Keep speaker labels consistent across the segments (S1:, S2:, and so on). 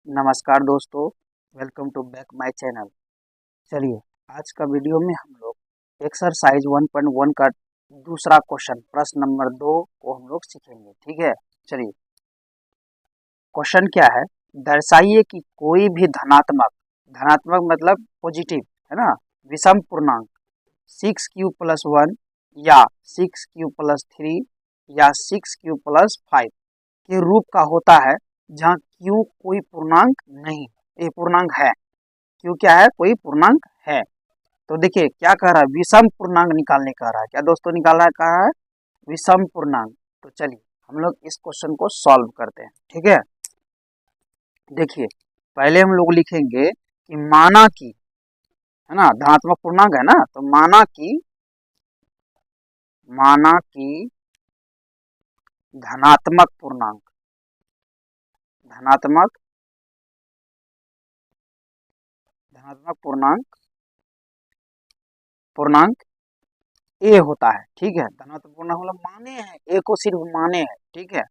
S1: नमस्कार दोस्तों, welcome to back my channel. चलिए, आज का वीडियो में हम लोग एक्सरसाइज 1.1 का दूसरा क्वेश्चन प्रश्न नंबर 2 को हम लोग सीखेंगे। ठीक है, चलिए क्वेश्चन क्या है। दर्शाइए कि कोई भी धनात्मक धनात्मक मतलब पॉजिटिव है ना, विषम पूर्णांक 6q+1 या 6q+3 या 6q+5 के रूप का होता है, जहाँ q कोई पूर्णांक नहीं, ये पूर्णांक है। q क्या है? कोई पूर्णांक है। तो देखिए क्या कह रहा है, विषम पूर्णांक निकालने कह रहा है। क्या दोस्तों निकालना है? कहा है विषम पूर्णांक। तो चलिए हम लोग इस क्वेश्चन को सॉल्व करते हैं। ठीक है, देखिए पहले हम लोग लिखेंगे कि माना कि, है ना, धनात्मक पूर्णांक है ना, तो माना कि धनात्मक पूर्णांक धनात्मक धनात्मक पूर्णांक ए होता है। ठीक है, धनात्मक पूर्णांक मतलब माने हैं, ए को सिर्फ माने हैं। ठीक है,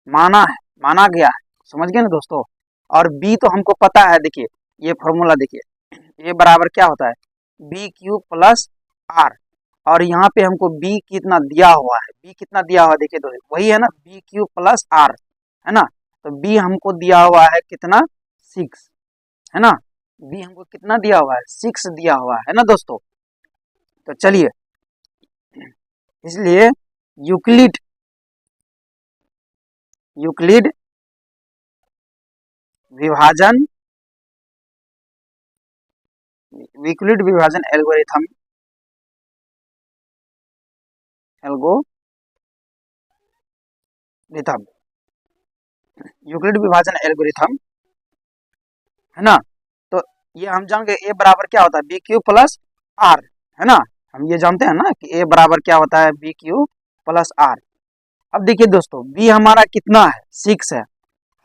S1: माना है, माना गया है, समझ गए ना दोस्तों। और बी तो हमको पता है, देखिए ये फॉर्मूला देखिए, ए बराबर क्या होता है, BQ+R। और यहाँ पे हमको बी कितना दिया हुआ है, बी कितना दिया हुआ है देखिए, तो वही है ना BQ+R, है ना। तो बी हमको दिया हुआ है कितना, 6, है ना। बी हमको कितना दिया हुआ है, 6 दिया हुआ है ना दोस्तों। तो चलिए, इसलिए यूक्लिड यूक्लिड विभाजन यूक्लिड विभाजन एल्गोरिथम एल्गोरिथम यूक्लिड विभाजन एल्गोरिथम, है ना। तो ये हम जान गए ए बराबर क्या होता है, BQ+R, है ना। हम ये जानते हैं ना कि ए बराबर क्या होता है, BQ+R। अब देखिए दोस्तों, बी हमारा कितना है, 6 है।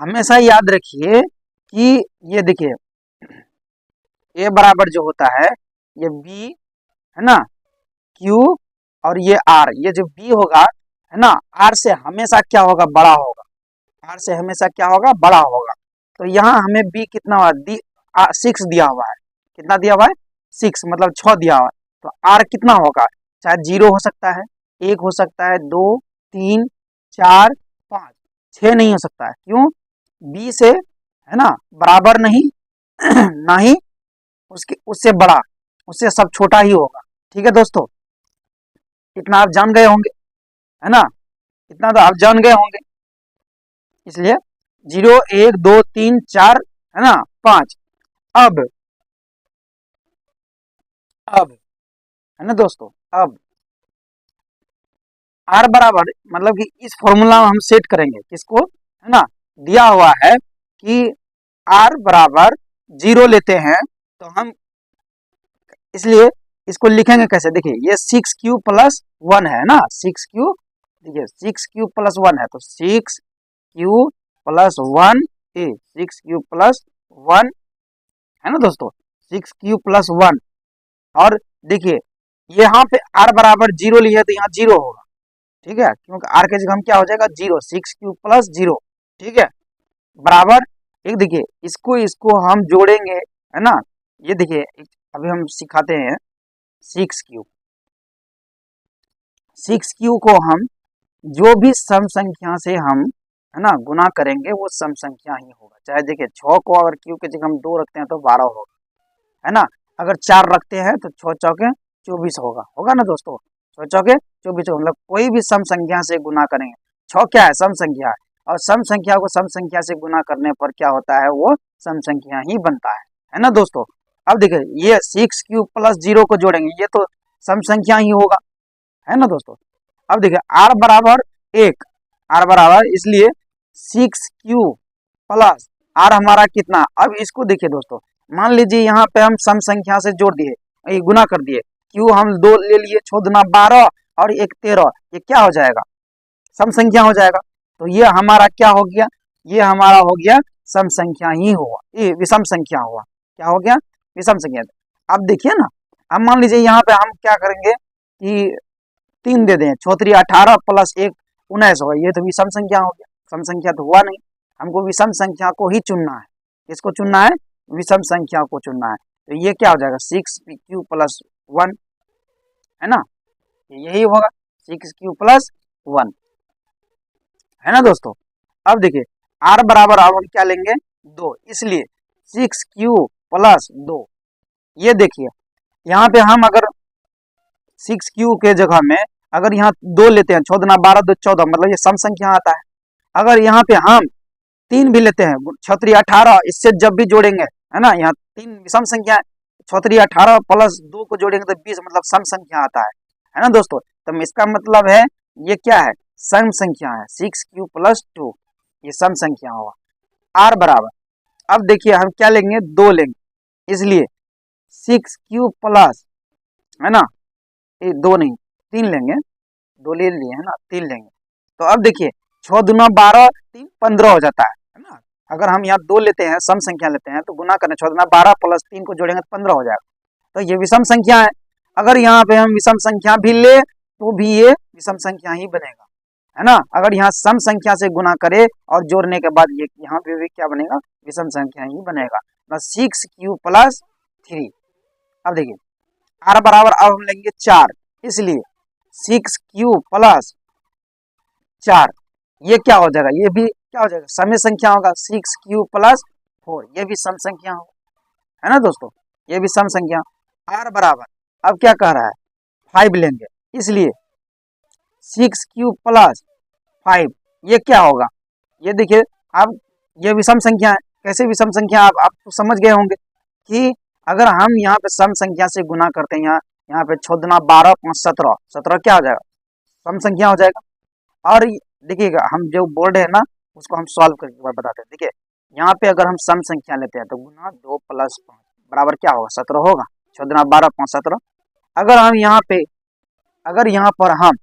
S1: हमेशा याद रखिए कि ये देखिए ए बराबर जो होता है, ये बी, है ना, क्यू और ये आर, ये जो बी होगा, है ना, आर से हमेशा क्या होगा, बड़ा होगा। आर से हमेशा क्या होगा, बड़ा होगा। तो यहाँ हमें बी कितना हुआ, 6 दिया हुआ है। कितना दिया हुआ है, 6 मतलब 6 दिया हुआ है। तो आर कितना होगा, चाहे 0 हो सकता है, 1 हो सकता है, 2, 3, 4, 5, 6 नहीं हो सकता है। क्यों? बी से, है ना, बराबर नहीं ना ही उसके उससे बड़ा, उससे सब छोटा ही होगा। ठीक है दोस्तों, इतना आप जान गए होंगे, है ना, इतना तो आप जान गए होंगे। इसलिए 0, 1, 2, 3, 4, है ना, 5। अब अब है ना दोस्तों, अब आर बराबर मतलब कि इस फॉर्मूला में हम सेट करेंगे किसको, है ना, दिया हुआ है कि आर बराबर 0 लेते हैं। तो हम इसलिए इसको लिखेंगे कैसे, देखिए ये 6q+1 है ना, 6q, देखिए 6q+1 है, तो 6q+1 ए 6q+1, है ना दोस्तों, 6q+1। और देखिए यहाँ पे आर बराबर 0 लिया है, तो यहाँ 0 होगा। ठीक है, क्योंकि आर के जगह हम क्या हो जाएगा, 0, 6q+0। ठीक है, बराबर, एक देखिए इसको हम जोड़ेंगे, है ना। ये देखिए अभी हम सिखाते हैं, 6q 6q को हम जो भी सम संख्या से हम, है ना, गुना करेंगे वो सम संख्या ही होगा। चाहे देखिए 6 को अगर q के जगह हम 2 रखते हैं तो 12 होगा, है ना। अगर 4 रखते हैं तो 6 चौके 24 होगा ना दोस्तों। 6 चौके 24 मतलब कोई भी सम संख्या से गुना करेंगे, 6 क्या है, सम संख्या है, और सम संख्या को सम संख्या से गुना करने पर क्या होता है, वो सम संख्या ही बनता है ना दोस्तों। अब देखिए ये 6q+0 को जोड़ेंगे, ये तो सम संख्या ही होगा, है ना दोस्तों। अब देखिए आर बराबर 1, आर बराबर, इसलिए 6q+ आर हमारा कितना। अब इसको देखिए दोस्तों, मान लीजिए यहाँ पे हम सम संख्या से जोड़ दिए, ये गुना कर दिए, क्यू हम 2 ले लिए, 6 दूना 12 और 1 13, ये क्या हो जाएगा, सम संख्या हो जाएगा। तो ये हमारा क्या हो गया, ये हमारा हो गया सम संख्या ही हुआ, ये विषम संख्या हुआ। क्या हो गया, विषम संख्या। अब देखिए ना, अब मान लीजिए यहाँ पे हम क्या करेंगे कि 3 दे दें, 6 18 + 1 19 होगा, ये तो विषम संख्या हो गया, सम संख्या तो हुआ नहीं। हमको विषम संख्या को ही चुनना है, किसको चुनना है, विषम संख्या को चुनना है। तो ये क्या हो जाएगा 6 प्लस 1, है ना, यही होगा 6 प्लस 1, है ना दोस्तों। अब देखिए r बराबर अब हम क्या लेंगे 2, इसलिए 6 प्लस 2। ये देखिए यहाँ पे हम अगर 6 के जगह में अगर यहाँ 2 लेते हैं, 14 12 2 14, मतलब ये सम संख्या आता है। अगर यहाँ पे हम 3 भी लेते हैं, 6 18, इससे जब भी जोड़ेंगे, है ना, यहाँ 3 विषम संख्या है, 6 18 प्लस 2 को जोड़ेंगे तो 20, मतलब सम संख्या आता है ना दोस्तों। तो इसका मतलब है ये क्या है, सम संख्या है, 6 प्लस 2 ये सम संख्या होगा। r बराबर अब देखिए हम क्या लेंगे 2 लेंगे, इसलिए 6 प्लस, है ना, ये 2 नहीं 3 लेंगे, 2 ले लिए है ना, 3 लेंगे। तो अब देखिए 6 दूना 12 3 15 हो जाता है ना। अगर हम यहाँ 2 लेते हैं, सम संख्या लेते हैं, तो गुना करने 6 दूना 12 प्लस 3 को जोड़ेंगे तो 15 हो जाएगा। तो ये विषम संख्या है। अगर यहाँ पे हम विषम संख्या भी ले तो भी ये विषम संख्या ही बनेगा, है ना। अगर यहाँ सम संख्या से गुना करे और जोड़ने के बाद ये यहाँ पे भी क्या बनेगा, विषम संख्या ही बनेगा। 6 प्लस 3। अब देखिए r बराबर अब हम लेंगे 4, इसलिए 6 प्लस 4, ये क्या हो जाएगा, ये भी क्या हो जाएगा, समय संख्या होगा। 6 प्लस 4 ये भी सम संख्या होगा, है ना दोस्तों, ये भी सम संख्या। r बराबर अब क्या कह रहा है 5 लेंगे, इसलिए 6 प्लस 5 ये क्या होगा, ये देखिए अब ये विषम संख्या है। कैसे विषम संख्या, आप तो समझ गए होंगे कि अगर हम यहाँ पे सम संख्या से गुना करते हैं, यहाँ पे 6 दूना 12 5 17, 17 क्या हो जाएगा, सम संख्या हो जाएगा। और देखिएगा हम जो बोर्ड है ना उसको हम सॉल्व करके बताते हैं। देखिए यहाँ पे अगर हम सम संख्या लेते हैं तो गुना 2 प्लस 5 बराबर क्या होगा 17 होगा, 6 दूना 12 5 17। अगर हम यहाँ पे अगर यहाँ पर हम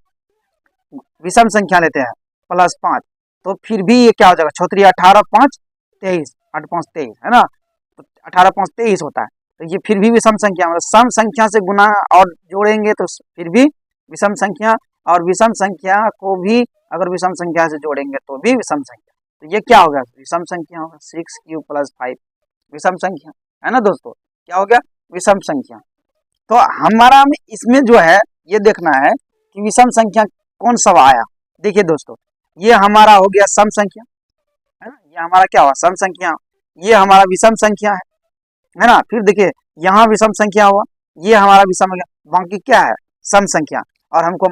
S1: विषम संख्या लेते हैं प्लस 5, तो फिर भी ये क्या हो जाएगा, 6 18 5 23, 8 5 23, है ना, तो 18 5 23 होता है। तो ये फिर भी विषम संख्या, मतलब सम संख्या से गुना और जोड़ेंगे तो फिर भी विषम संख्या, और विषम संख्या को भी अगर विषम संख्या से जोड़ेंगे तो भी विषम संख्या। तो ये क्या होगा, विषम संख्या होगा 6 प्लस 5 विषम संख्या, है ना दोस्तों, क्या हो गया विषम संख्या। तो हमारा इसमें जो है ये देखना है कि विषम संख्या कौन सा आया। देखिए दोस्तों ये हमारा हो गया सम संख्या, है ना, ये हमारा क्या हुआ सम संख्या, ये हमारा विषम संख्या है ना। फिर देखिए यहाँ विषम संख्या हुआ, ये हमारा विषम संख्या, बाकी क्या है सम संख्या। और हमको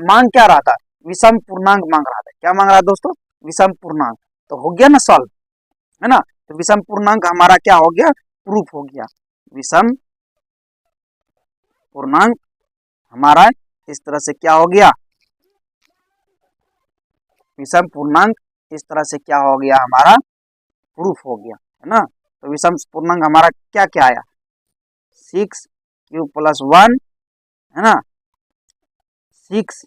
S1: मांग क्या रहा था, विषम पूर्णांक मांग रहा था। क्या मांग रहा था दोस्तों, विषम पूर्णांक। तो हो गया ना सॉल्व, है ना। तो विषम पूर्णांक हमारा क्या हो गया, प्रूफ हो गया। विषम पूर्णांक हमारा इस तरह से क्या हो गया, विषम पूर्णांक इस तरह से क्या हो गया, हमारा प्रूफ हो गया, है ना। तो विषम पूर्णांक हमारा क्या क्या आया, 6 प्लस 1, है ना, 6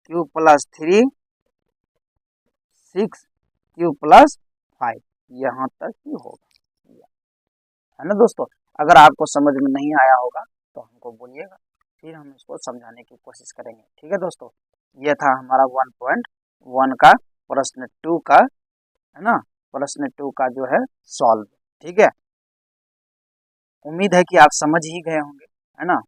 S1: प्लस 3, 6 प्लस 5, यहाँ तक ही होगा, है ना दोस्तों। अगर आपको समझ में नहीं आया होगा तो हमको बोलिएगा, फिर हम इसको समझाने की कोशिश करेंगे। ठीक है दोस्तों, ये था हमारा 1.1 का प्रश्न 2 का, है ना, प्रश्न 2 का जो है सॉल्व। ठीक है, उम्मीद है कि आप समझ ही गए होंगे, है ना।